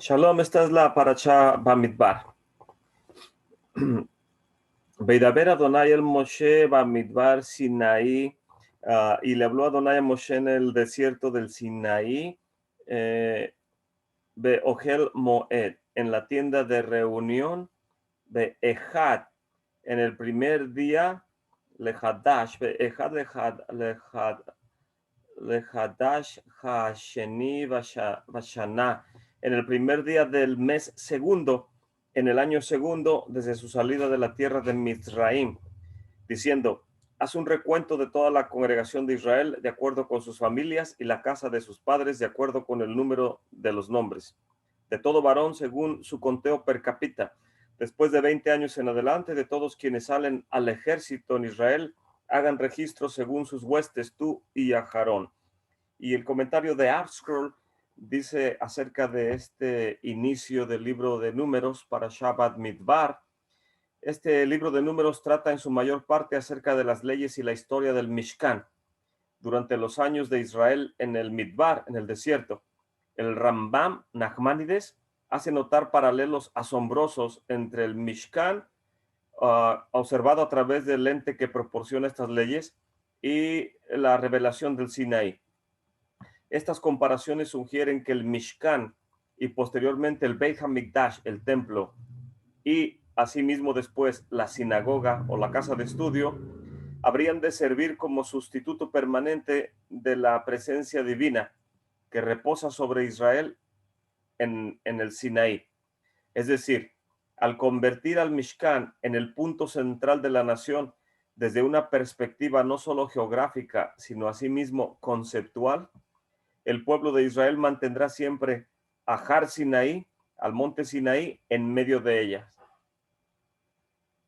Shalom, esta es la paracha Bamidbar. Veidaber Adonai el Moshe Bamidbar Sinaí, y le habló Adonai a Moshe en el desierto del Sinaí, Ohel Moed, en la tienda de reunión, Ejad, en el primer día, Lejadash, Ejad Lejadash Hasheni Vashana, en el primer día del mes segundo, en el año segundo, desde su salida de la tierra de Mizraim, diciendo: haz un recuento de toda la congregación de Israel de acuerdo con sus familias y la casa de sus padres de acuerdo con el número de los nombres, de todo varón según su conteo per cápita, después de 20 años en adelante, de todos quienes salen al ejército en Israel, hagan registro según sus huestes, tú y Aharón. Y el comentario de ArtScroll dice acerca de este inicio del libro de Números para Shabbat Midbar. Este libro de Números trata en su mayor parte acerca de las leyes y la historia del Mishkan durante los años de Israel en el Midbar, en el desierto. El Rambam Nachmanides hace notar paralelos asombrosos entre el Mishkan, observado a través del lente que proporciona estas leyes, y la revelación del Sinaí. Estas comparaciones sugieren que el Mishkan y posteriormente el Beit HaMikdash, el templo, y asimismo después la sinagoga o la casa de estudio, habrían de servir como sustituto permanente de la presencia divina que reposa sobre Israel en el Sinaí. Es decir, al convertir al Mishkan en el punto central de la nación desde una perspectiva no solo geográfica, sino asimismo conceptual, el pueblo de Israel mantendrá siempre a Har Sinaí, al monte Sinaí, en medio de ellas.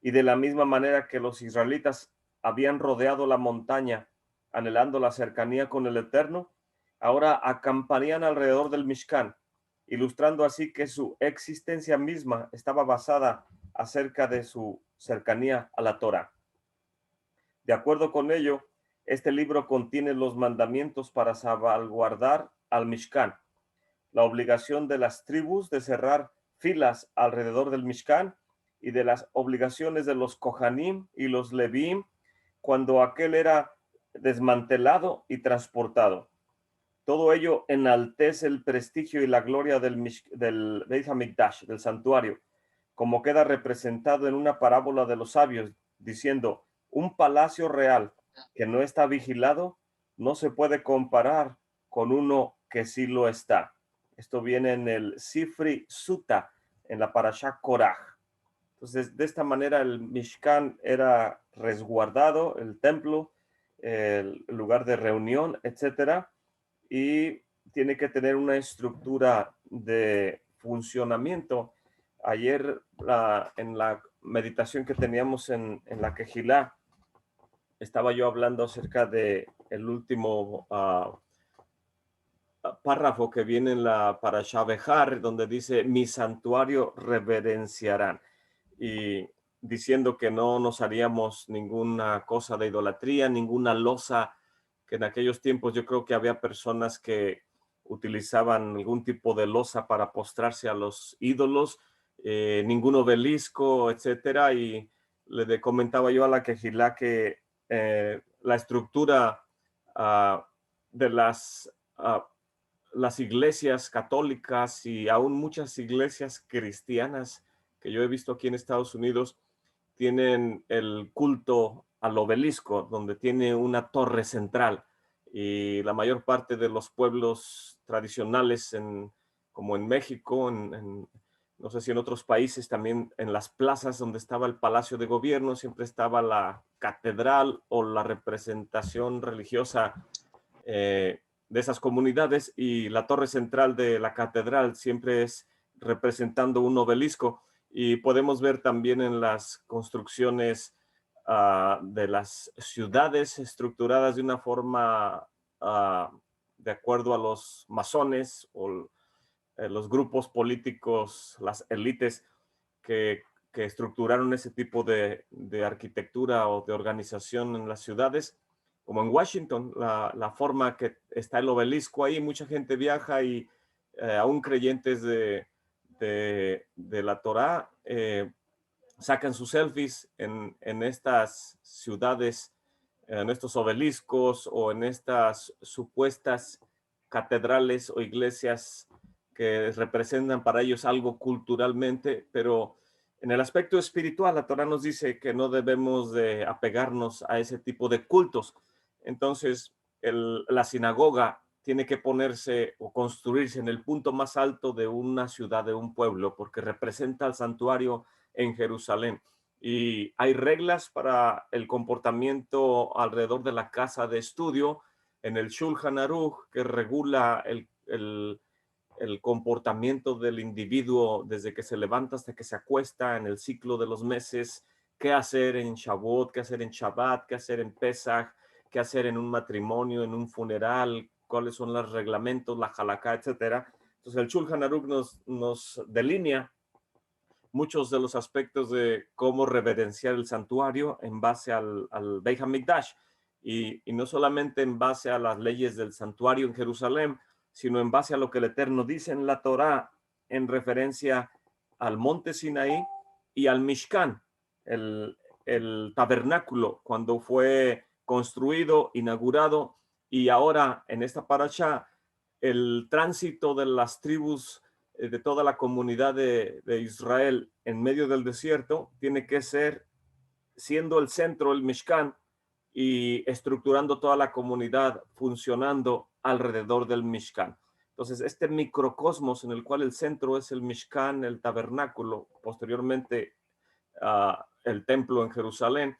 Y de la misma manera que los israelitas habían rodeado la montaña, anhelando la cercanía con el Eterno, ahora acamparían alrededor del Mishkan, ilustrando así que su existencia misma estaba basada acerca de su cercanía a la Torah. De acuerdo con ello, este libro contiene los mandamientos para salvaguardar al Mishkan, la obligación de las tribus de cerrar filas alrededor del Mishkan y de las obligaciones de los Kohanim y los Levíim cuando aquel era desmantelado y transportado. Todo ello enaltece el prestigio y la gloria del Beit HaMikdash, del santuario, como queda representado en una parábola de los sabios, diciendo: un palacio real que no está vigilado no se puede comparar con uno que sí lo está. Esto viene en el Sifri Sutta, en la Parashá Korah. Entonces, de esta manera el Mishkan era resguardado, el templo, el lugar de reunión, etcétera, y tiene que tener una estructura de funcionamiento. Ayer, en la meditación que teníamos en la Quejilá, estaba yo hablando acerca de el último párrafo que viene en la Parashá Behar, donde dice: mi santuario reverenciarán, y diciendo que no nos haríamos ninguna cosa de idolatría, ninguna losa, que en aquellos tiempos yo creo que había personas que utilizaban algún tipo de losa para postrarse a los ídolos, ningún obelisco, etcétera. Y le comentaba yo a la Quejilá que la estructura de las iglesias católicas y aún muchas iglesias cristianas que yo he visto aquí en Estados Unidos tienen el culto al obelisco, donde tiene una torre central, y la mayor parte de los pueblos tradicionales, como en México, no sé si en otros países también, en las plazas donde estaba el Palacio de Gobierno, siempre estaba la catedral o la representación religiosa de esas comunidades, y la torre central de la catedral siempre es representando un obelisco. Y podemos ver también en las construcciones de las ciudades estructuradas de una forma de acuerdo a los masones o los grupos políticos, las élites que estructuraron ese tipo de arquitectura o de organización en las ciudades, como en Washington, la forma que está el obelisco ahí. Mucha gente viaja y aún creyentes de de la Torá, sacan sus selfies en estas ciudades, en estos obeliscos o en estas supuestas catedrales o iglesias que representan para ellos algo culturalmente, pero en el aspecto espiritual, la Torá nos dice que no debemos de apegarnos a ese tipo de cultos. Entonces, la sinagoga tiene que ponerse o construirse en el punto más alto de una ciudad, de un pueblo, porque representa el santuario en Jerusalén. Y hay reglas para el comportamiento alrededor de la casa de estudio en el Shulchan Aruch, que regula el comportamiento del individuo desde que se levanta hasta que se acuesta en el ciclo de los meses, qué hacer en Shavuot, qué hacer en Shabbat, qué hacer en Pesach, qué hacer en un matrimonio, en un funeral, cuáles son los reglamentos, la halakha, etcétera. Entonces el Shulchan Aruch nos delinea muchos de los aspectos de cómo reverenciar el santuario en base al Beit HaMikdash, y no solamente en base a las leyes del santuario en Jerusalén, sino en base a lo que el Eterno dice en la Torá en referencia al monte Sinaí y al Mishkan, el tabernáculo, cuando fue construido, inaugurado, y ahora en esta parashá, el tránsito de las tribus de toda la comunidad de Israel en medio del desierto tiene que ser siendo el centro, el Mishkan, y estructurando toda la comunidad funcionando alrededor del Mishkan. Entonces, este microcosmos en el cual el centro es el Mishkan, el tabernáculo, posteriormente el templo en Jerusalén,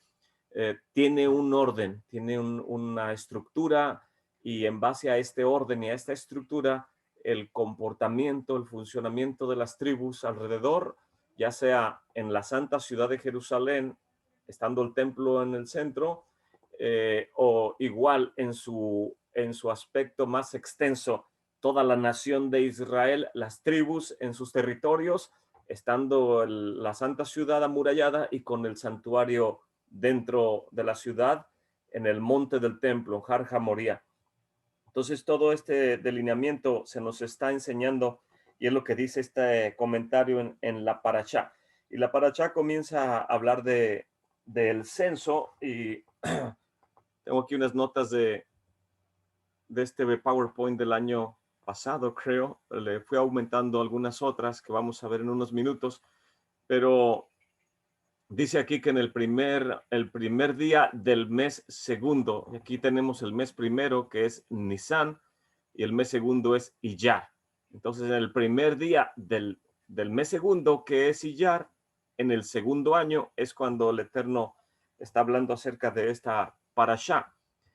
tiene un orden, tiene una estructura, y en base a este orden y a esta estructura, el comportamiento, el funcionamiento de las tribus alrededor, ya sea en la santa ciudad de Jerusalén, estando el templo en el centro, o igual en su aspecto más extenso, toda la nación de Israel, las tribus en sus territorios, estando la santa ciudad amurallada y con el santuario dentro de la ciudad, en el monte del templo, Har HaMoriah. Entonces, todo este delineamiento se nos está enseñando, y es lo que dice este comentario en la parashá. Y la parashá comienza a hablar del censo, y tengo aquí unas notas de este PowerPoint del año pasado, creo. Le fui aumentando algunas otras que vamos a ver en unos minutos, pero dice aquí que en el primer día del mes segundo, aquí tenemos el mes primero, que es Nisan, y el mes segundo es Iyar. Entonces, en el primer día del mes segundo, que es Iyar, en el segundo año, es cuando el Eterno está hablando acerca de esta parashá.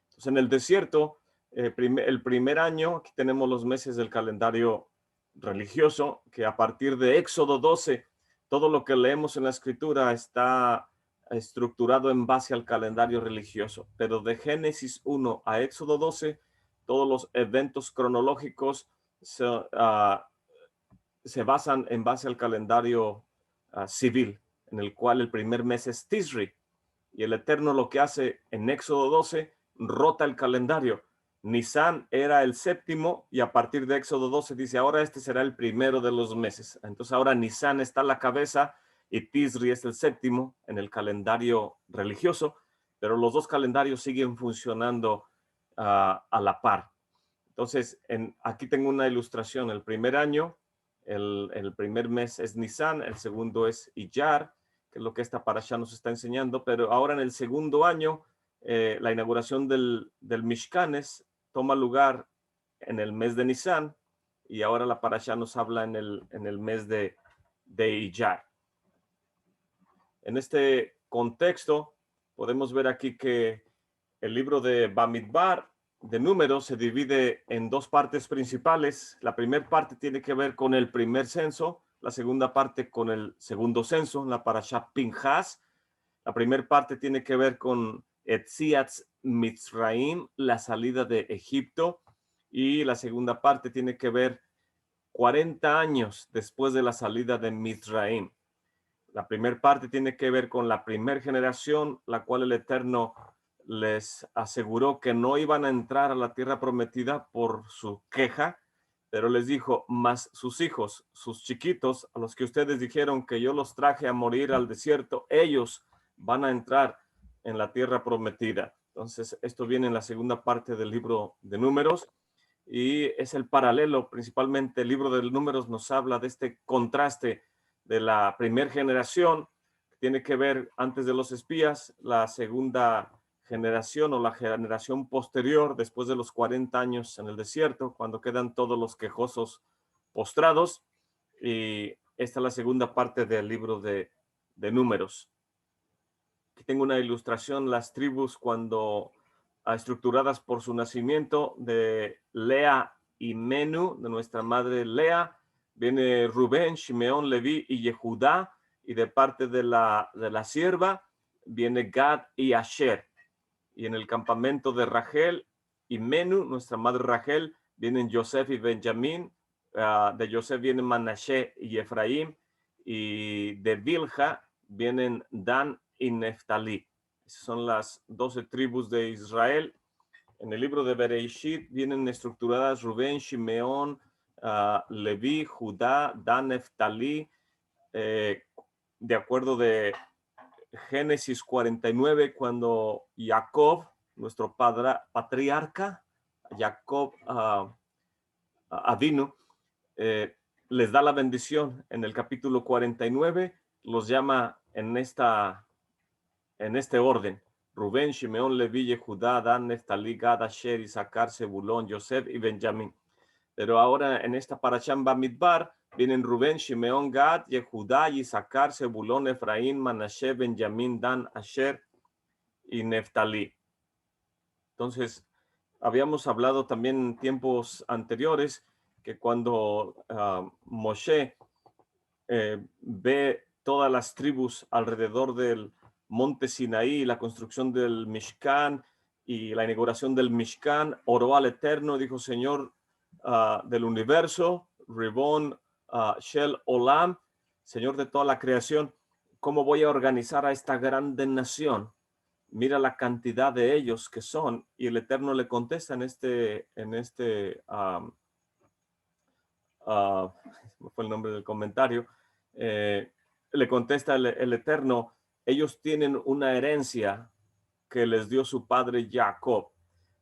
Entonces, en el desierto, el primer año, aquí tenemos los meses del calendario religioso, que a partir de Éxodo 12, todo lo que leemos en la escritura está estructurado en base al calendario religioso, pero de Génesis 1 a Éxodo 12, todos los eventos cronológicos se basan en base al calendario civil, en el cual el primer mes es Tisri, y el Eterno lo que hace en Éxodo 12, rota el calendario. Nisan era el séptimo, y a partir de Éxodo 12 dice, ahora este será el primero de los meses. Entonces ahora Nisan está a la cabeza y Tisri es el séptimo en el calendario religioso, pero los dos calendarios siguen funcionando a la par. Entonces, aquí tengo una ilustración. El primer año, el primer mes es Nisan, el segundo es Iyar, que es lo que esta parashá nos está enseñando, pero ahora en el segundo año, la inauguración del Mishkanes toma lugar en el mes de Nisan, y ahora la parashá nos habla en el mes de Iyar. En este contexto, podemos ver aquí que el libro de Bamidbar, de Números, se divide en dos partes principales. La primera parte tiene que ver con el primer censo, la segunda parte con el segundo censo, la parashá Pinjas. La primera parte tiene que ver con Etziatz Mitzraim, la salida de Egipto, y la segunda parte tiene que ver 40 años después de la salida de Mitzraim. La primera parte tiene que ver con la primera generación, la cual el Eterno les aseguró que no iban a entrar a la tierra prometida por su queja, Pero les dijo, mas sus hijos, sus chiquitos, a los que ustedes dijeron que yo los traje a morir al desierto, ellos van a entrar en la tierra prometida. Entonces, esto viene en la segunda parte del libro de Números y es el paralelo, principalmente el libro de Números nos habla de este contraste de la primera generación, que tiene que ver antes de los espías, la segunda generación o la generación posterior, después de los 40 años en el desierto, cuando quedan todos los quejosos postrados. Y esta es la segunda parte del libro de Números. Aquí tengo una ilustración, las tribus cuando estructuradas por su nacimiento de Lea y Menú, de nuestra madre Lea, viene Rubén, Shimeón, Leví y Yehudá, y de parte de la sierva viene Gad y Asher. Y en el campamento de Rachel y Menú, nuestra madre Rachel, vienen Joseph y Benjamín, de Joseph vienen Manashe y Efraín, y de Bilha vienen Dan y Neftalí. Esas son las 12 tribus de Israel. En el libro de Bereishit vienen estructuradas Rubén, Shimeón, Leví, Judá, Dan, Neftalí, de acuerdo de Génesis 49, cuando Jacob, nuestro patriarca, Jacob Avinu, les da la bendición en el capítulo 49, los llama en este orden: Rubén, Shimeón, Leví, Judá, Dan, Neftalí, Gad, Asher, Isaacar, Zebulón, Yosef y Benjamín. Pero ahora en esta Parasham Bamidbar vienen Rubén, Shimeón, Gad, Yehudá, Isaacar, Zebulón, Efraín, Manashe, Benjamín, Dan, Asher y Neftalí. Entonces, habíamos hablado también en tiempos anteriores que cuando Moshe ve todas las tribus alrededor del monte Sinaí, la construcción del Mishkan y la inauguración del Mishkan, oró al Eterno, dijo: Señor del universo, Ribón Shel Olam, Señor de toda la creación, ¿cómo voy a organizar a esta grande nación? Mira la cantidad de ellos que son. Y el Eterno le contesta en este fue el nombre del comentario, le contesta el Eterno: ellos tienen una herencia que les dio su padre Jacob.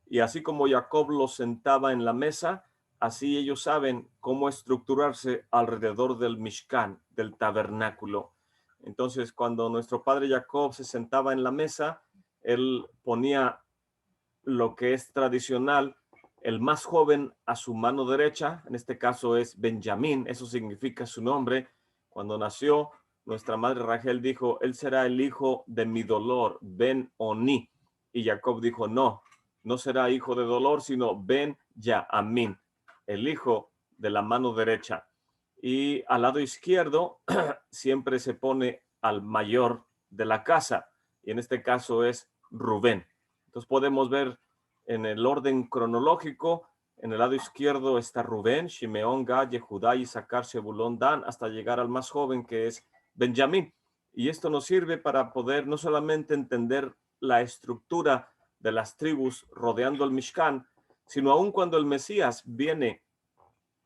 Y así como Jacob los sentaba en la mesa, así ellos saben cómo estructurarse alrededor del Mishkan, del tabernáculo. Entonces, cuando nuestro padre Jacob se sentaba en la mesa, él ponía lo que es tradicional, el más joven a su mano derecha, en este caso es Benjamín, eso significa su nombre. Cuando nació, nuestra madre Rachel dijo: él será el hijo de mi dolor, Ben Oni. Y Jacob dijo: no, no será hijo de dolor, sino Ben Yamin, el hijo de la mano derecha. Y al lado izquierdo siempre se pone al mayor de la casa, y en este caso es Rubén. Entonces podemos ver en el orden cronológico, en el lado izquierdo está Rubén, Shimeón, Gad, Yehudá, Isaacar, Zebulón, Dan, hasta llegar al más joven, que es Benjamín. Y esto nos sirve para poder no solamente entender la estructura de las tribus rodeando el Mishkan, sino aún cuando el Mesías viene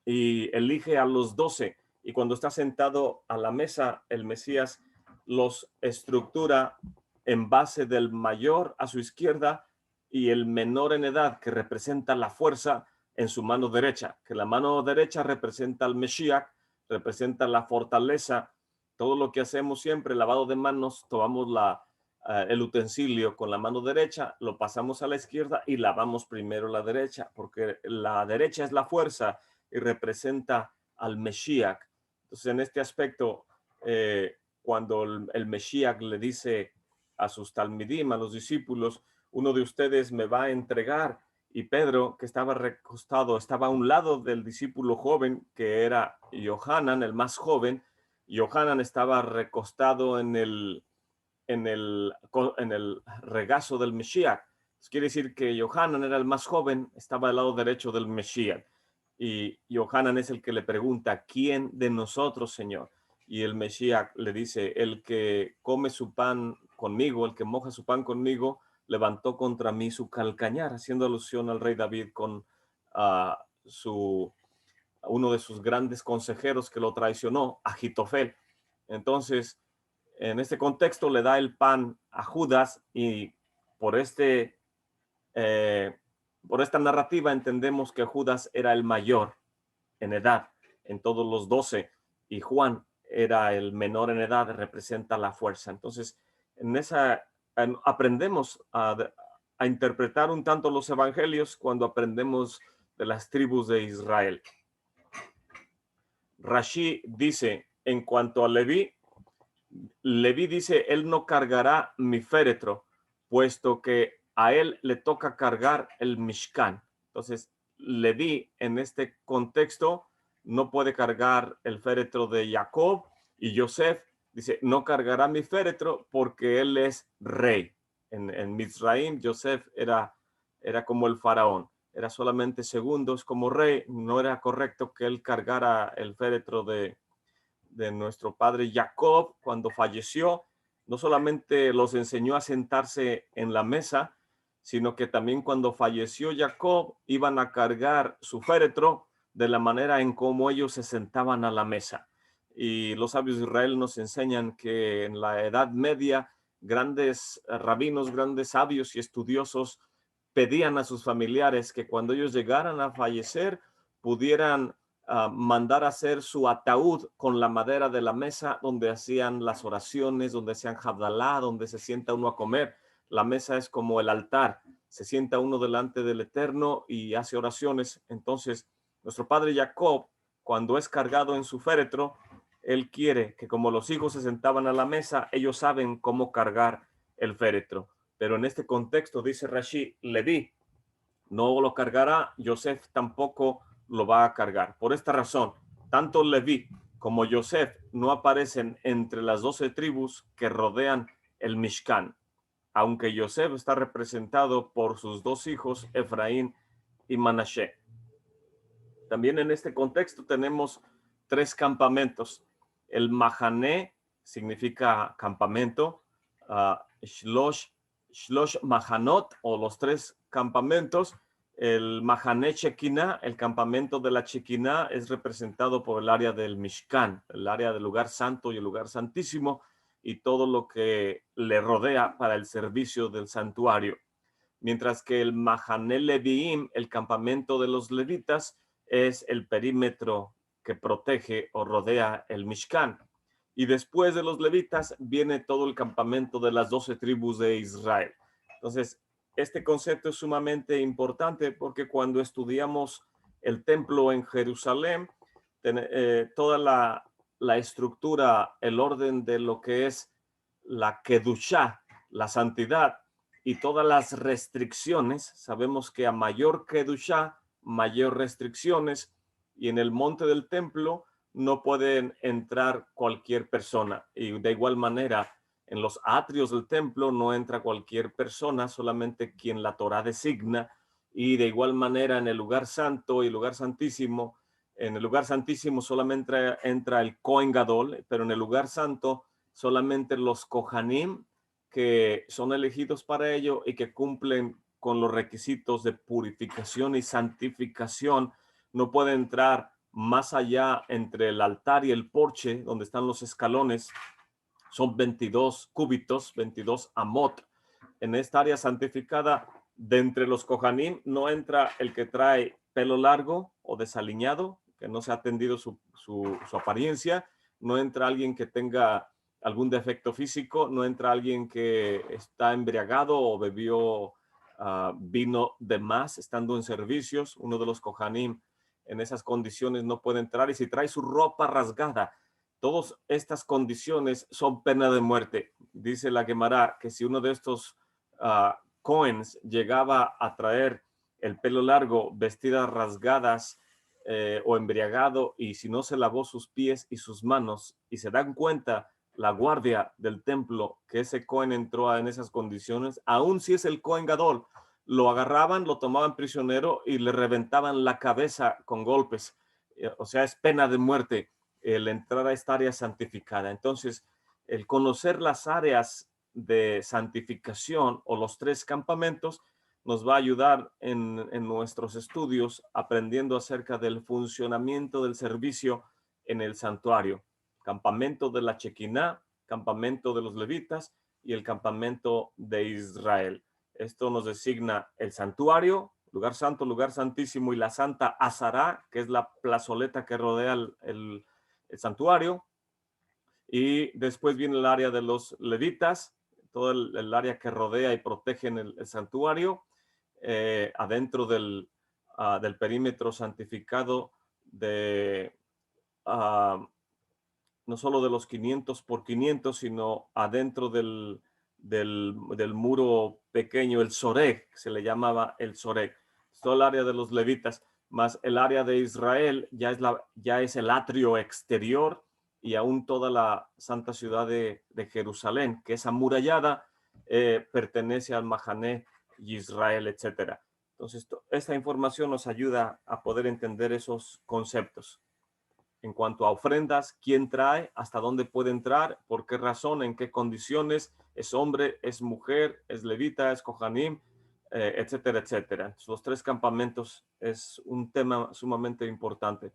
y elige a los 12, y cuando está sentado a la mesa, el Mesías los estructura en base del mayor a su izquierda y el menor en edad, que representa la fuerza, en su mano derecha, que la mano derecha representa al Mesías, representa la fortaleza. Todo lo que hacemos siempre, lavado de manos, tomamos el utensilio con la mano derecha, lo pasamos a la izquierda y lavamos primero la derecha, porque la derecha es la fuerza y representa al Mesías. Entonces, en este aspecto, cuando el Mesías le dice a sus talmidim, a los discípulos: uno de ustedes me va a entregar, y Pedro, que estaba recostado, estaba a un lado del discípulo joven, que era Yohanan, el más joven. Yohanan estaba recostado en el regazo del Mesías. Quiere decir que Yohanan era el más joven, estaba al lado derecho del Mesías. Y Yohanan es el que le pregunta: ¿quién de nosotros, Señor? Y el Mesías le dice: el que come su pan conmigo, el que moja su pan conmigo, levantó contra mí su calcañar, haciendo alusión al rey David con su uno de sus grandes consejeros que lo traicionó, Agitofel. Entonces, en este contexto le da el pan a Judas y por, eh, por esta narrativa entendemos que Judas era el mayor en edad en todos los 12 y Juan era el menor en edad, representa la fuerza. Entonces, aprendemos a interpretar un tanto los evangelios cuando aprendemos de las tribus de Israel. Rashi dice, en cuanto a Leví dice, él no cargará mi féretro, puesto que a él le toca cargar el Mishkan. Entonces, Leví en este contexto no puede cargar el féretro de Jacob, y Yosef dice, no cargará mi féretro porque él es rey. En Mizraim, Yosef era como el faraón, era solamente segundos como rey, no era correcto que él cargara el féretro de nuestro padre Jacob. Cuando falleció, no solamente los enseñó a sentarse en la mesa, sino que también cuando falleció Jacob iban a cargar su féretro de la manera en cómo ellos se sentaban a la mesa. Y los sabios de Israel nos enseñan que en la Edad Media grandes rabinos, grandes sabios y estudiosos pedían a sus familiares que cuando ellos llegaran a fallecer pudieran mandar a hacer su ataúd con la madera de la mesa donde hacían las oraciones, donde hacían Havdalá, donde se sienta uno a comer. La mesa es como el altar, se sienta uno delante del Eterno y hace oraciones. Entonces, nuestro padre Jacob, cuando es cargado en su féretro, él quiere que como los hijos se sentaban a la mesa, ellos saben cómo cargar el féretro. Pero en este contexto, dice Rashi, Leví no lo cargará, Yosef tampoco lo va a cargar. Por esta razón, tanto Leví como Yosef no aparecen entre las 12 tribus que rodean el Mishkan, aunque Yosef está representado por sus dos hijos, Efraín y Manashe. También en este contexto tenemos 3 campamentos. El Mahané significa campamento, Shlosh Mahanot, o los 3 campamentos. El Mahané Shekinah, el campamento de la Shekinah, es representado por el área del Mishkan, el área del lugar santo y el lugar santísimo, y todo lo que le rodea para el servicio del santuario. Mientras que el Mahané Leviim, el campamento de los levitas, es el perímetro que protege o rodea el Mishkan. Y después de los levitas viene todo el campamento de las 12 tribus de Israel. Entonces, este concepto es sumamente importante porque cuando estudiamos el templo en Jerusalén, toda la estructura, el orden de lo que es la Kedushá, la santidad, y todas las restricciones, sabemos que a mayor Kedushá, mayor restricciones, y en el monte del templo no pueden entrar cualquier persona. Y de igual manera, en los atrios del templo no entra cualquier persona, solamente quien la Torá designa. Y de igual manera en el lugar santo y lugar santísimo, en el lugar santísimo solamente entra el Kohen Gadol, pero en el lugar santo solamente los Kohanim, que son elegidos para ello y que cumplen con los requisitos de purificación y santificación. No puede entrar más allá entre el altar y el porche, donde están los escalones. Son 22 cúbitos, 22 amot. En esta área santificada, de entre los Kohanim, no entra el que trae pelo largo o desaliñado, que no se ha atendido su apariencia. No entra alguien que tenga algún defecto físico, no entra alguien que está embriagado o bebió vino de más estando en servicios. Uno de los Kohanim en esas condiciones no puede entrar, y si trae su ropa rasgada, todas estas condiciones son pena de muerte. Dice la Gemara que si uno de estos Cohens llegaba a traer el pelo largo, vestidas rasgadas o embriagado, y si no se lavó sus pies y sus manos, y se dan cuenta la guardia del templo que ese Cohen entró en esas condiciones, aun si es el Cohen Gadol, lo agarraban, lo tomaban prisionero y le reventaban la cabeza con golpes. O sea, es pena de muerte el entrar a esta área santificada. Entonces, el conocer las áreas de santificación o los 3 campamentos nos va a ayudar en nuestros estudios aprendiendo acerca del funcionamiento del servicio en el santuario. Campamento de la Chequiná, campamento de los levitas y el campamento de Israel. Esto nos designa el santuario, lugar santo, lugar santísimo, y la Santa Azará, que es la plazoleta que rodea el santuario. Y después viene el área de los levitas, todo el área que rodea y protege el santuario, adentro del perímetro santificado de no solo de los 500 por 500, sino adentro del muro pequeño, el Soreg, se le llamaba el Soreg. Todo el área de los levitas, más el área de Israel ya es el atrio exterior y aún toda la santa ciudad de Jerusalén, que es amurallada, pertenece al Mahané Israel, etc. Entonces, esta información nos ayuda a poder entender esos conceptos. En cuanto a ofrendas, quién trae, hasta dónde puede entrar, por qué razón, en qué condiciones, es hombre, es mujer, es levita, es kohanim, etcétera, etcétera. Entonces, los 3 campamentos es un tema sumamente importante.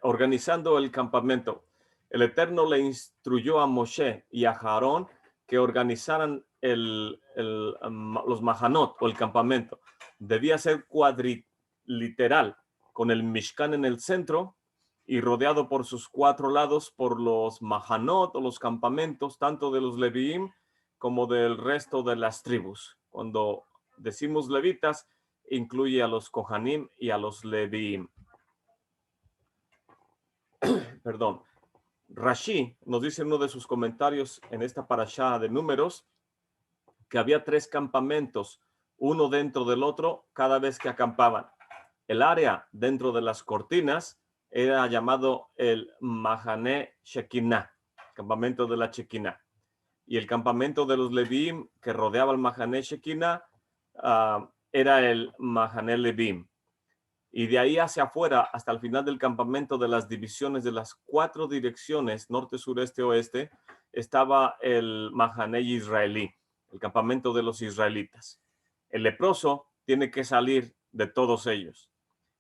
Organizando el campamento. El Eterno le instruyó a Moshe y a Aarón que organizaran los mahanot o el campamento. Debía ser cuadriliteral, con el Mishkan en el centro y rodeado por sus 4 lados por los mahanot o los campamentos, tanto de los leviim como del resto de las tribus. Cuando decimos levitas, incluye a los kohanim y a los leviim. Perdón. Rashi nos dice en uno de sus comentarios en esta parashá de Números que había 3 campamentos, uno dentro del otro, cada vez que acampaban. El área dentro de las cortinas era llamado el Mahané Shekinah, campamento de la Shekinah. Y el campamento de los Leviim que rodeaba el Mahané Shekinah era el Mahané Levim. Y de ahí hacia afuera, hasta el final del campamento de las divisiones de las 4 direcciones, norte, sureste, oeste, estaba el Mahané israelí, el campamento de los israelitas. El leproso tiene que salir de todos ellos.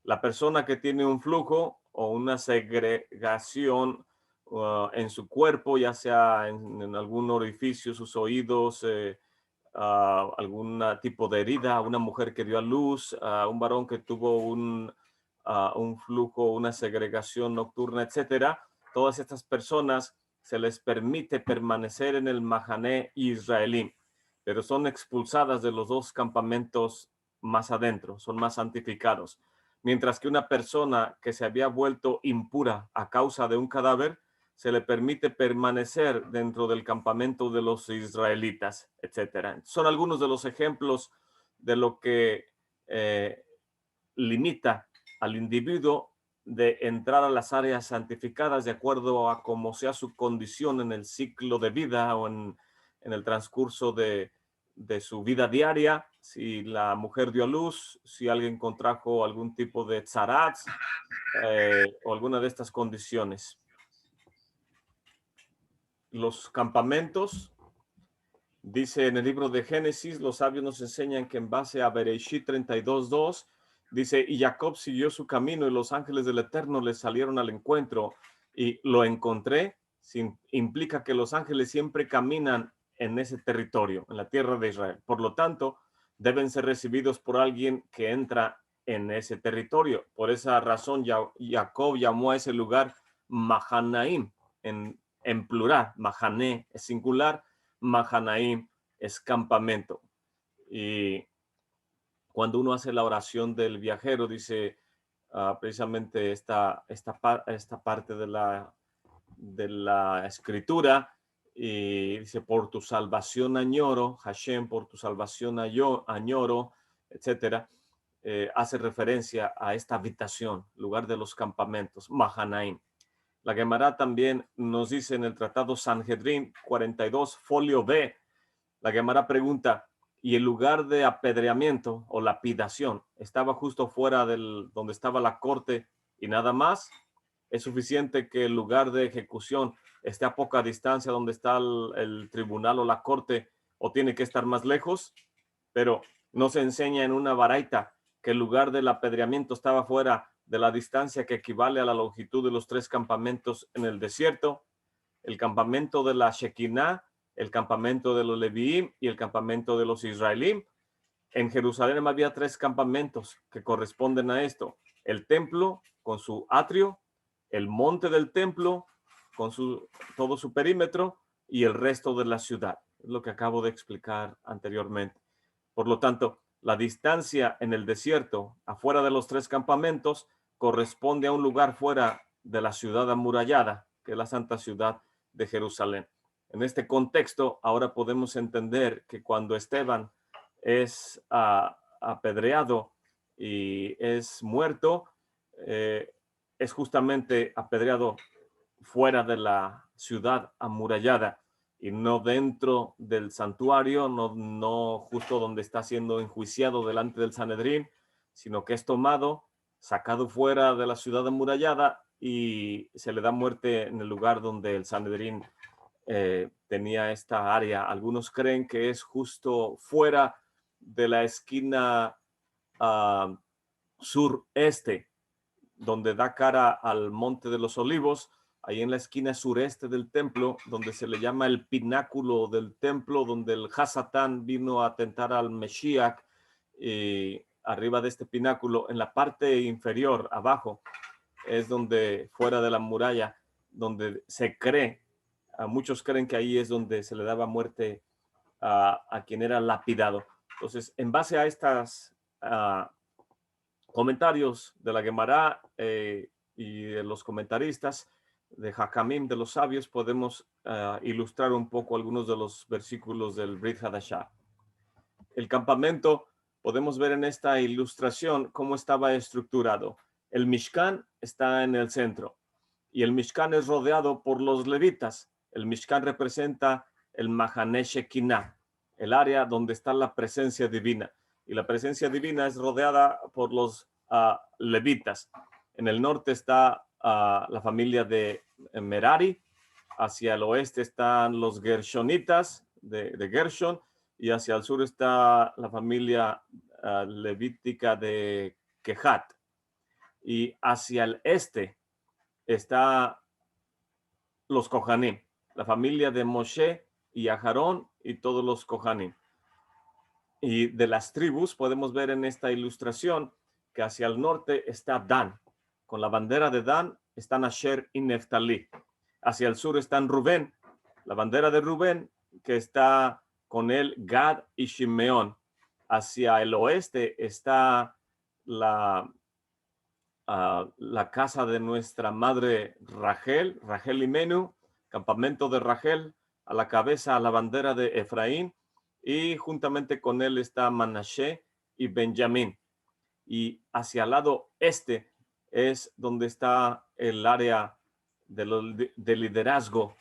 La persona que tiene un flujo o una segregación en su cuerpo, ya sea en algún orificio, sus oídos, algún tipo de herida, una mujer que dio a luz, un varón que tuvo un flujo, una segregación nocturna, etcétera. Todas estas personas se les permite permanecer en el Mahané israelí, pero son expulsadas de los 2 campamentos más adentro, son más santificados. Mientras que una persona que se había vuelto impura a causa de un cadáver, se le permite permanecer dentro del campamento de los israelitas, etc. Son algunos de los ejemplos de lo que limita al individuo de entrar a las áreas santificadas de acuerdo a cómo sea su condición en el ciclo de vida o en el transcurso de su vida diaria, si la mujer dio a luz, si alguien contrajo algún tipo de tzarat o alguna de estas condiciones. Los campamentos, dice en el libro de Génesis, los sabios nos enseñan que en base a Bereshit 32:2, dice, y Jacob siguió su camino y los ángeles del Eterno le salieron al encuentro y lo encontré. Implica que los ángeles siempre caminan en ese territorio, en la tierra de Israel. Por lo tanto, deben ser recibidos por alguien que entra en ese territorio. Por esa razón, Jacob llamó a ese lugar Mahanaim, en plural. Mahané es singular, Mahanaim es campamento. Y cuando uno hace la oración del viajero, dice precisamente esta parte de la escritura, y dice, por tu salvación añoro, Hashem, por tu salvación añoro, etcétera. Hace referencia a esta habitación, lugar de los campamentos, Mahanaim. La Gemara también nos dice en el Tratado Sanhedrin 42, folio B, la Gemara pregunta, ¿y el lugar de apedreamiento o lapidación estaba justo fuera donde estaba la corte y nada más? ¿Es suficiente que el lugar de ejecución esté a poca distancia donde está el tribunal o la corte, o tiene que estar más lejos? Pero No se enseña en una baraita que el lugar del apedreamiento estaba fuera de la distancia que equivale a la longitud de los 3 campamentos en el desierto, el campamento de la Shekinah, el campamento de los Leviim y el campamento de los Israelín. En Jerusalén había 3 campamentos que corresponden a esto: el templo con su atrio, el monte del templo con todo su perímetro y el resto de la ciudad. Es lo que acabo de explicar anteriormente. Por lo tanto, la distancia en el desierto, afuera de los 3 campamentos, corresponde a un lugar fuera de la ciudad amurallada, que es la santa ciudad de Jerusalén. En este contexto, ahora podemos entender que cuando Esteban es apedreado y es muerto, es justamente apedreado fuera de la ciudad amurallada y no dentro del santuario, no justo donde está siendo enjuiciado delante del Sanedrín, sino que es tomado, sacado fuera de la ciudad amurallada y se le da muerte en el lugar donde el Sanedrín tenía esta área. Algunos creen que es justo fuera de la esquina sureste, donde da cara al Monte de los Olivos, ahí en la esquina sureste del templo, donde se le llama el pináculo del templo, donde el Hasatán vino a atentar al Mesías, arriba de este pináculo, en la parte inferior, abajo, es donde, fuera de la muralla, donde se cree, muchos creen que ahí es donde se le daba muerte a quien era lapidado. Entonces, en base a estas comentarios de la Gemara y de los comentaristas de Hakamim, de los sabios, podemos ilustrar un poco algunos de los versículos del Brit Hadashah. El campamento, podemos ver en esta ilustración cómo estaba estructurado. El Mishkan está en el centro y el Mishkan es rodeado por los levitas. El Mishkan representa el Mahané Shekinah, el área donde está la presencia divina. Y la presencia divina es rodeada por los levitas. En el norte está la familia de Merari, hacia el oeste están los Gershonitas de Gershon, y hacia el sur está la familia levítica de Kehat. Y hacia el este está los Kohanim, la familia de Moshe y Aharón y todos los Kohanim. Y de las tribus podemos ver en esta ilustración que hacia el norte está Dan. Con la bandera de Dan están Asher y Neftalí. Hacia el sur están Rubén, la bandera de Rubén, que está con él Gad y Shimeón. Hacia el oeste está la casa de nuestra madre Rachel, Rachel Imenu, campamento de Rachel, a la cabeza, a la bandera de Efraín, y juntamente con él está Manashe y Benjamín. Y hacia el lado este es donde está el área de liderazgo,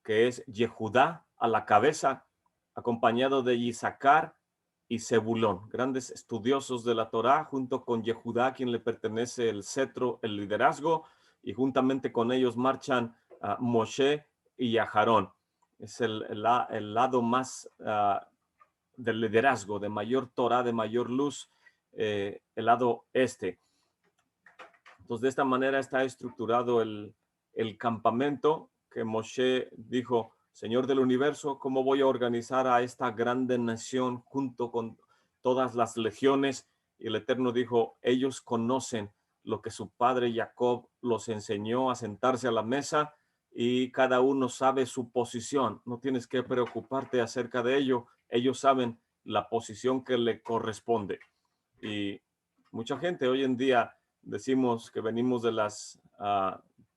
que es Yehudá a la cabeza, acompañado de Isaacar y Zebulón, grandes estudiosos de la Torá, junto con Yehudá, a quien le pertenece el cetro, el liderazgo, y juntamente con ellos marchan Moshe y Aharón. Es el lado más del liderazgo, de mayor Torá, de mayor luz, el lado este. Entonces, de esta manera está estructurado el campamento que Moshe dijo: Señor del universo, ¿cómo voy a organizar a esta grande nación junto con todas las legiones? Y el Eterno dijo: ellos conocen lo que su padre Jacob los enseñó, a sentarse a la mesa, y cada uno sabe su posición. No tienes que preocuparte acerca de ello. Ellos saben la posición que le corresponde. Y mucha gente hoy en día decimos que venimos de las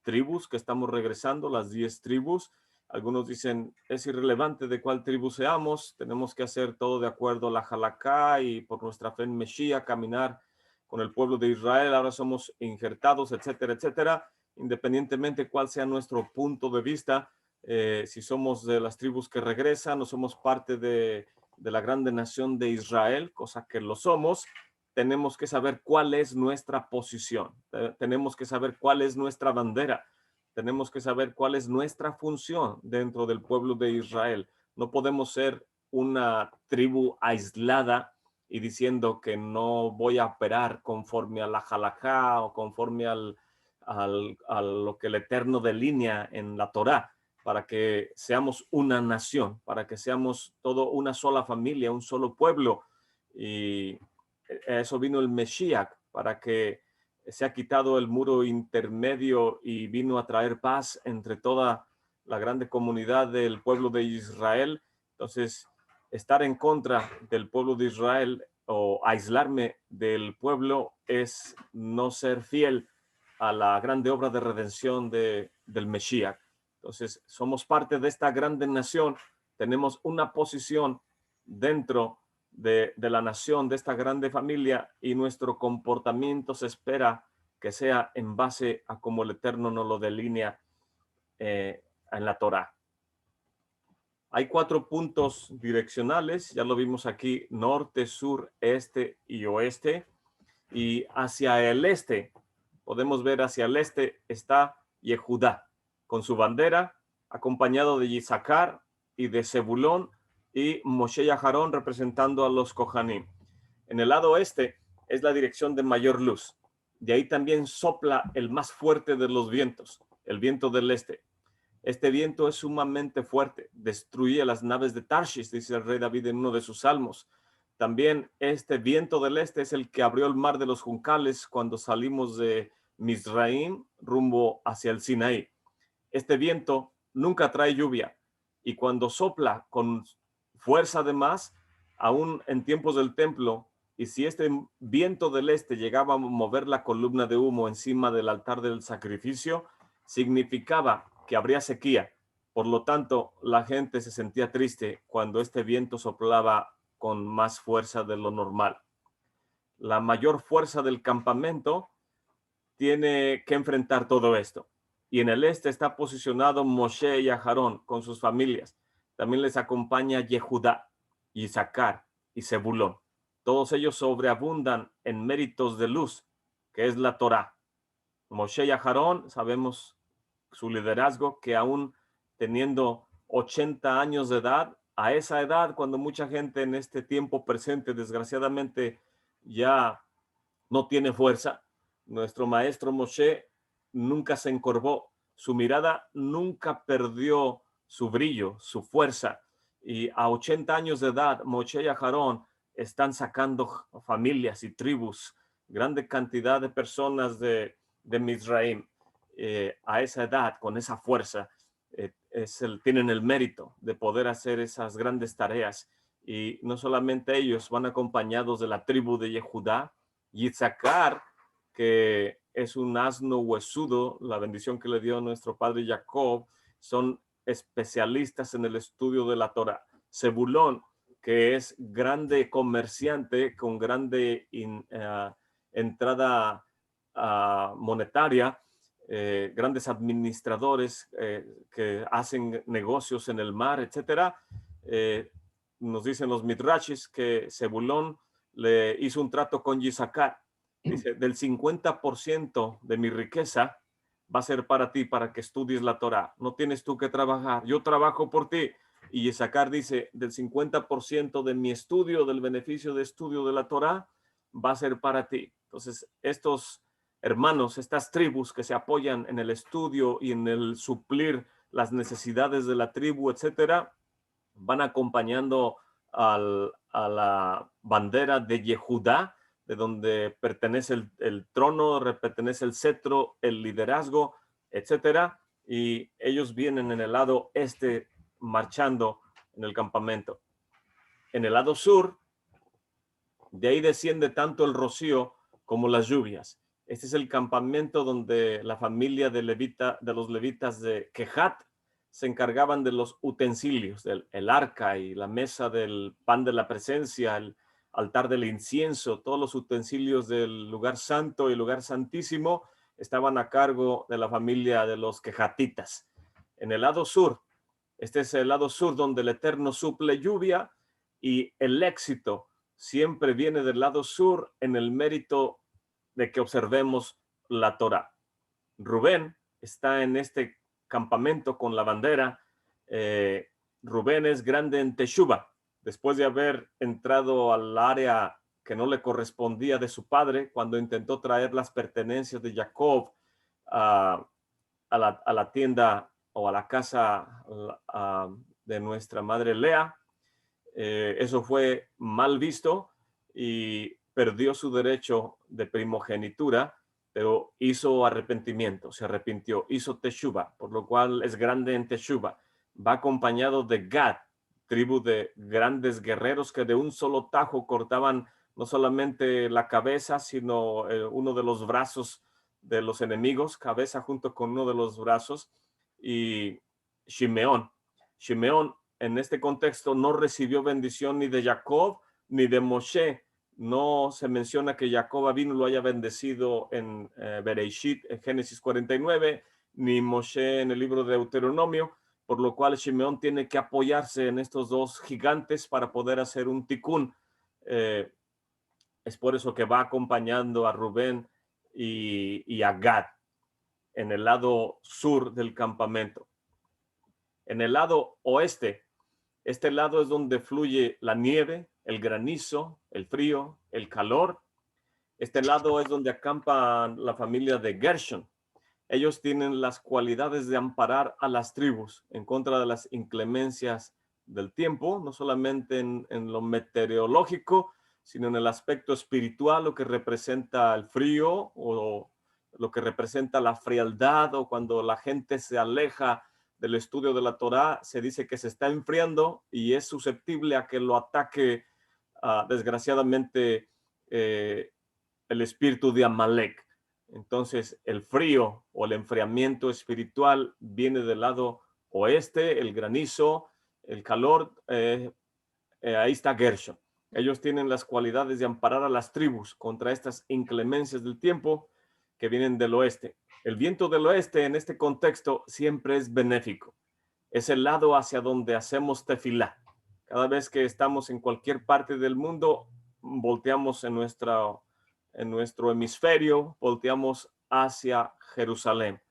tribus, que estamos regresando, las 10 tribus. Algunos dicen, es irrelevante de cuál tribu seamos, tenemos que hacer todo de acuerdo a la Halakha y por nuestra fe en Mesías, caminar con el pueblo de Israel, ahora somos injertados, etcétera, etcétera. Independientemente cuál sea nuestro punto de vista, si somos de las tribus que regresan o somos parte de la grande nación de Israel, cosa que lo somos, tenemos que saber cuál es nuestra posición, tenemos que saber cuál es nuestra bandera, tenemos que saber cuál es nuestra función dentro del pueblo de Israel. No podemos ser una tribu aislada y diciendo que no voy a operar conforme a la halajá o conforme a lo que el Eterno delinea en la Torá, para que seamos una nación, para que seamos todo una sola familia, un solo pueblo. Y eso vino el Mesías, para que se ha quitado el muro intermedio y vino a traer paz entre toda la grande comunidad del pueblo de Israel. Entonces, estar en contra del pueblo de Israel o aislarme del pueblo es no ser fiel a la grande obra de redención del Mesías. Entonces, somos parte de esta grande nación, tenemos una posición dentro de la nación, de esta grande familia, y nuestro comportamiento se espera que sea en base a como el Eterno nos lo delinea en la Torá. Hay 4 puntos direccionales, ya lo vimos aquí: norte, sur, este y oeste. Y hacia el este, podemos ver hacia el este está Yehudá, con su bandera, acompañado de Isaacar y de Zebulón, y Moshe y Aharón representando a los Kohanim. En el lado oeste es la dirección de mayor luz. De ahí también sopla el más fuerte de los vientos, el viento del este. Este viento es sumamente fuerte, destruye las naves de Tarshish, dice el rey David en uno de sus salmos. También este viento del este es el que abrió el mar de los juncales cuando salimos de Mizraim rumbo hacia el Sinaí. Este viento nunca trae lluvia, y cuando sopla con fuerza de más, aún en tiempos del templo, y si este viento del este llegaba a mover la columna de humo encima del altar del sacrificio, significaba que habría sequía. Por lo tanto, la gente se sentía triste cuando este viento soplaba con más fuerza de lo normal. La mayor fuerza del campamento tiene que enfrentar todo esto. Y en el este está posicionado Moshe y Aharón con sus familias. También les acompaña Yehudá, Isaacar y Zebulón. Todos ellos sobreabundan en méritos de luz, que es la Torá. Moshe y Aharón, sabemos su liderazgo, que aún teniendo 80 años de edad, a esa edad, cuando mucha gente en este tiempo presente, desgraciadamente, ya no tiene fuerza, nuestro maestro Moshe nunca se encorvó, su mirada nunca perdió su brillo, su fuerza. Y a 80 años de edad, Moshe y Aharón están sacando familias y tribus, grande cantidad de personas de Mizraim. A esa edad, con esa fuerza, tienen el mérito de poder hacer esas grandes tareas. Y no solamente ellos, van acompañados de la tribu de Yehudá, Isaacar, que es un asno huesudo, la bendición que le dio nuestro padre Jacob, son especialistas en el estudio de la Torah. Zebulón, que es grande comerciante con grande entrada monetaria, grandes administradores que hacen negocios en el mar, etcétera. Nos dicen los midrashis que Zebulón le hizo un trato con Isaacar. Dice: del 50% de mi riqueza va a ser para ti, para que estudies la Torah. No tienes tú que trabajar, yo trabajo por ti. Y Isaacar dice: del 50% de mi estudio, del beneficio de estudio de la Torah, va a ser para ti. Entonces, estos hermanos, estas tribus que se apoyan en el estudio y en el suplir las necesidades de la tribu, etcétera, van acompañando a la bandera de Yehudá, de donde pertenece el trono, pertenece el cetro, el liderazgo, etcétera. Y ellos vienen en el lado este marchando en el campamento. En el lado sur, de ahí desciende tanto el rocío como las lluvias. Este es el campamento donde la familia de los levitas de Kehat se encargaban de los utensilios, el arca y la mesa del pan de la presencia, el altar del incienso, todos los utensilios del lugar santo y lugar santísimo estaban a cargo de la familia de los quejatitas. En el lado sur, este es el lado sur donde el Eterno suple lluvia, y el éxito siempre viene del lado sur en el mérito de que observemos la Torá. Rubén está en este campamento con la bandera. Rubén es grande en Teshuva. Después de haber entrado al área que no le correspondía de su padre cuando intentó traer las pertenencias de Jacob a, a la tienda o a la casa de nuestra madre Lea. Eso fue mal visto y perdió su derecho de primogenitura, pero hizo arrepentimiento, se arrepintió, hizo teshuva, por lo cual es grande en teshuva. Va acompañado de Gad, tribu de grandes guerreros que de un solo tajo cortaban no solamente la cabeza, sino uno de los brazos de los enemigos, cabeza junto con uno de los brazos. Y Shimeón en este contexto no recibió bendición ni de Jacob ni de Moshe. No se menciona que Jacob vino lo haya bendecido en Bereshit, en Génesis 49, ni Moshe en el libro de Deuteronomio, por lo cual Shimeón tiene que apoyarse en estos dos gigantes para poder hacer un tikkun. Es por eso que va acompañando a Rubén y a Gad en el lado sur del campamento. En el lado oeste, este lado es donde fluye la nieve, el granizo, el frío, el calor. Este lado es donde acampa la familia de Gershon. Ellos tienen las cualidades de amparar a las tribus en contra de las inclemencias del tiempo, no solamente en lo meteorológico, sino en el aspecto espiritual, lo que representa el frío o lo que representa la frialdad, o cuando la gente se aleja del estudio de la Torá, se dice que se está enfriando y es susceptible a que lo ataque desgraciadamente el espíritu de Amalek. Entonces el frío o el enfriamiento espiritual viene del lado oeste, el granizo, el calor, ahí está Gershon. Ellos tienen las cualidades de amparar a las tribus contra estas inclemencias del tiempo que vienen del oeste. El viento del oeste en este contexto siempre es benéfico. Es el lado hacia donde hacemos tefilá. Cada vez que estamos en cualquier parte del mundo, volteamos en nuestro hemisferio, volteamos hacia Jerusalén,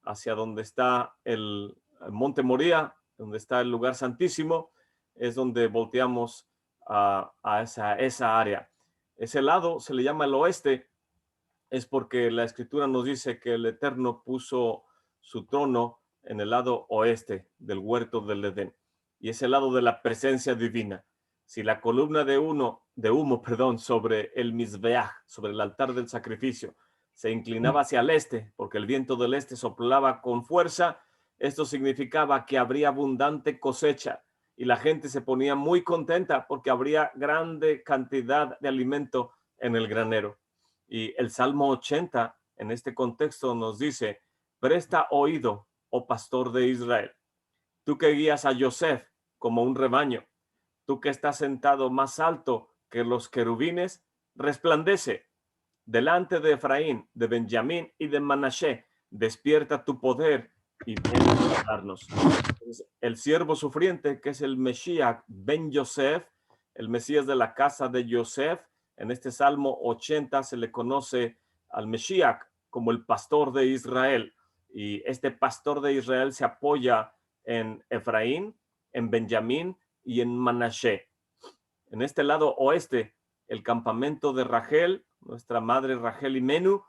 hacia donde está el Monte Moría, donde está el lugar santísimo, es donde volteamos a esa área. Ese lado se le llama el oeste, es porque la escritura nos dice que el Eterno puso su trono en el lado oeste del huerto del Edén, y es el lado de la presencia divina. Si la columna de humo, sobre el Mizbeach, sobre el altar del sacrificio, se inclinaba hacia el este, porque el viento del este soplaba con fuerza, esto significaba que habría abundante cosecha y la gente se ponía muy contenta porque habría grande cantidad de alimento en el granero. Y el Salmo 80 en este contexto nos dice: presta oído, oh pastor de Israel, tú que guías a Yosef como un rebaño, tú que estás sentado más alto que los querubines, resplandece delante de Efraín, de Benjamín y de Manashe, despierta tu poder y ven a ayudarnos. El siervo sufriente, que es el Mesías Ben Yosef, el Mesías de la casa de Yosef, en este Salmo 80 se le conoce al Mesías como el pastor de Israel, y este pastor de Israel se apoya en Efraín, en Benjamín y en Manashe. En este lado oeste, el campamento de Rachel, nuestra madre Rachel Imenu,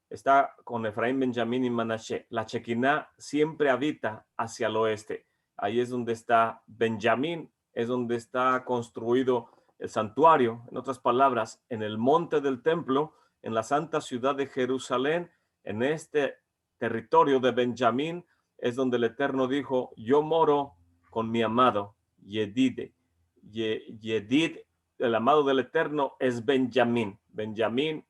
está con Efraín, Benjamín y Manashe. La Shekinah siempre habita hacia el oeste. Ahí es donde está Benjamín, es donde está construido el santuario. En otras palabras, en el monte del templo, en la santa ciudad de Jerusalén, en este territorio de Benjamín, es donde el Eterno dijo: yo moro con mi amado Yedide. Yedid, el amado del Eterno, es Benjamín. Benjamín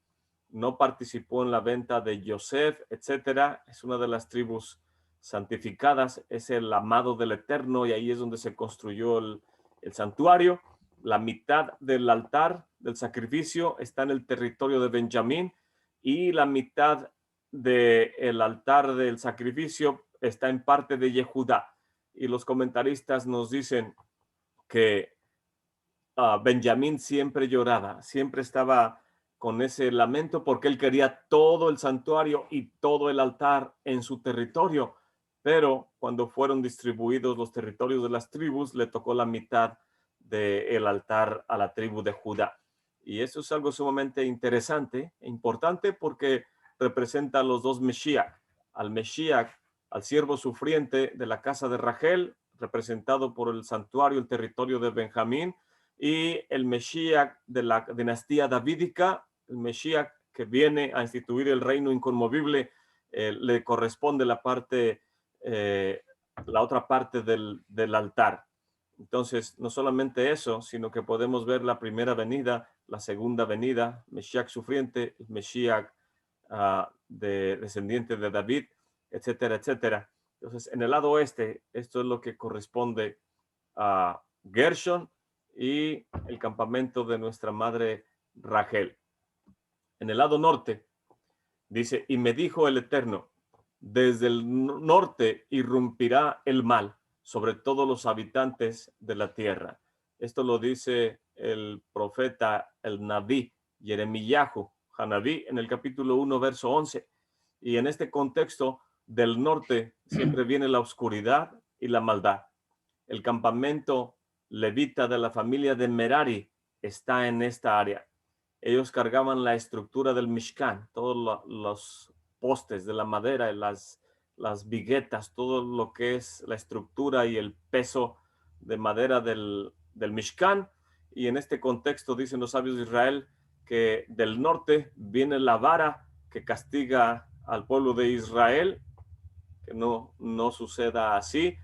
no participó en la venta de Yosef, etcétera. Es una de las tribus santificadas, es el amado del Eterno, y ahí es donde se construyó el santuario. La mitad del altar del sacrificio está en el territorio de Benjamín, y la mitad del altar del sacrificio está en parte de Yehudá. Y los comentaristas nos dicen que Benjamín siempre lloraba, siempre estaba con ese lamento porque él quería todo el santuario y todo el altar en su territorio, pero cuando fueron distribuidos los territorios de las tribus, le tocó la mitad del altar a la tribu de Judá. Y eso es algo sumamente interesante e importante porque representa a los dos Mesías, al Mesías, al siervo sufriente de la casa de Rachel, representado por el santuario, el territorio de Benjamín, y el Mesías de la dinastía davídica, el Mesías que viene a instituir el reino inconmovible, le corresponde la otra parte del altar. Entonces, no solamente eso, sino que podemos ver la primera venida, la segunda venida, Mesías sufriente, Mesías descendiente de David, etcétera, etcétera. Entonces, en el lado oeste, esto es lo que corresponde a Gershon y el campamento de nuestra madre Rachel. En el lado norte, dice, y me dijo el Eterno, desde el norte irrumpirá el mal sobre todos los habitantes de la tierra. Esto lo dice el profeta, el Naví, Jeremías, Hanabí, en el capítulo 1, verso 11. Y en este contexto del norte siempre viene la oscuridad y la maldad. El campamento levita de la familia de Merari está en esta área. Ellos cargaban la estructura del Mishkan, todos los postes de la madera, las viguetas, todo lo que es la estructura y el peso de madera del Mishkan. Y en este contexto dicen los sabios de Israel que del norte viene la vara que castiga al pueblo de Israel, que no suceda así,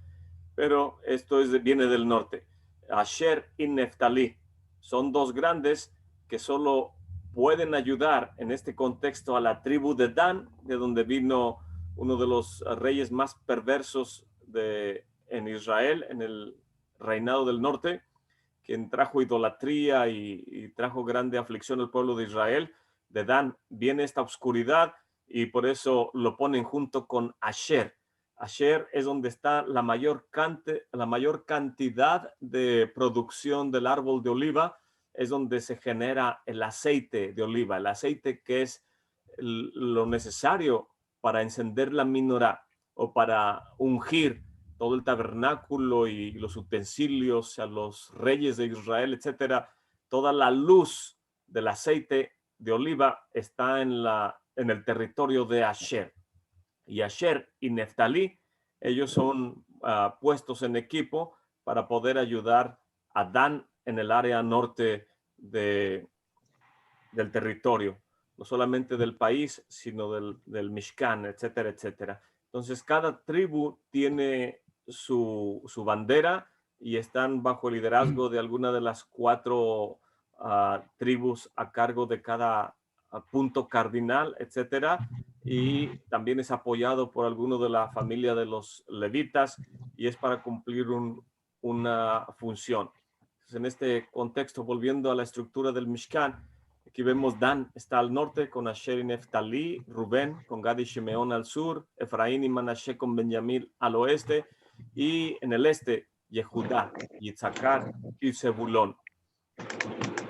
pero esto viene del norte. Asher y Neftalí son dos grandes que solo pueden ayudar en este contexto a la tribu de Dan, de donde vino uno de los reyes más perversos en Israel, en el reinado del norte, quien trajo idolatría y trajo grande aflicción al pueblo de Israel. De Dan viene esta oscuridad y por eso lo ponen junto con Asher. Asher es donde está la mayor cantidad de producción del árbol de oliva, es donde se genera el aceite de oliva, el aceite que es lo necesario para encender la menorá o para ungir todo el tabernáculo y los utensilios a los reyes de Israel, etcétera. Toda la luz del aceite de oliva está en el territorio de Asher. Y Asher y Neftalí, ellos son puestos en equipo para poder ayudar a Dan en el área norte del territorio, no solamente del país, sino del Mishkan, etcétera, etcétera. Entonces, cada tribu tiene su bandera y están bajo el liderazgo de alguna de las 4 tribus a cargo de cada punto cardinal, etcétera. Y también es apoyado por alguno de la familia de los levitas y es para cumplir una función. Entonces, en este contexto, volviendo a la estructura del Mishkan, aquí vemos Dan está al norte con Asher y Neftalí, Rubén con Gad y Shimeón al sur, Efraín y Manashe con Benjamín al oeste, y en el este, Yehudá, Yitzhakar y Zebulón.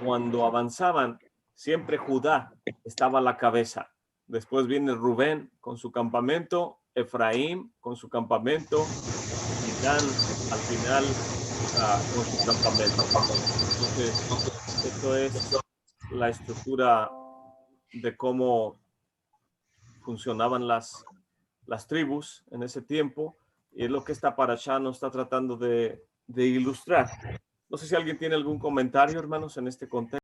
Cuando avanzaban, siempre Judá estaba a la cabeza. Después viene Rubén con su campamento, Efraín con su campamento y Dan al final con su campamento. Entonces, esto es la estructura de cómo funcionaban las tribus en ese tiempo, y es lo que esta parashá nos está tratando de ilustrar. No sé si alguien tiene algún comentario, hermanos, en este contexto.